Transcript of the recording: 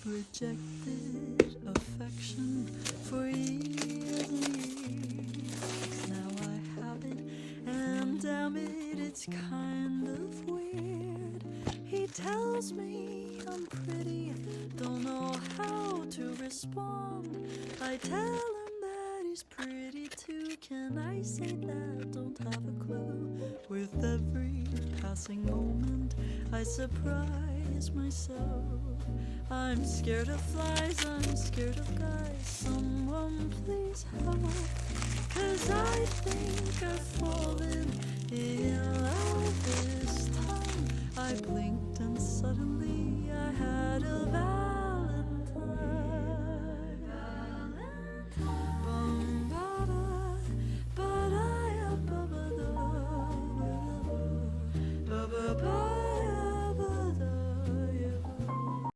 rejected affection for years and years. Now I have it, and damn it, it's kind of weird. He tells me I'm pretty, don't know how to respond. I tell him that he's pretty too. Can I say that? Don't have a clue. With every passing moment, I surprise myself. I'm scared of flies, I'm scared of guys. Someone please help, 'cause I think I've fallen in love this time. I blinked and suddenly I had a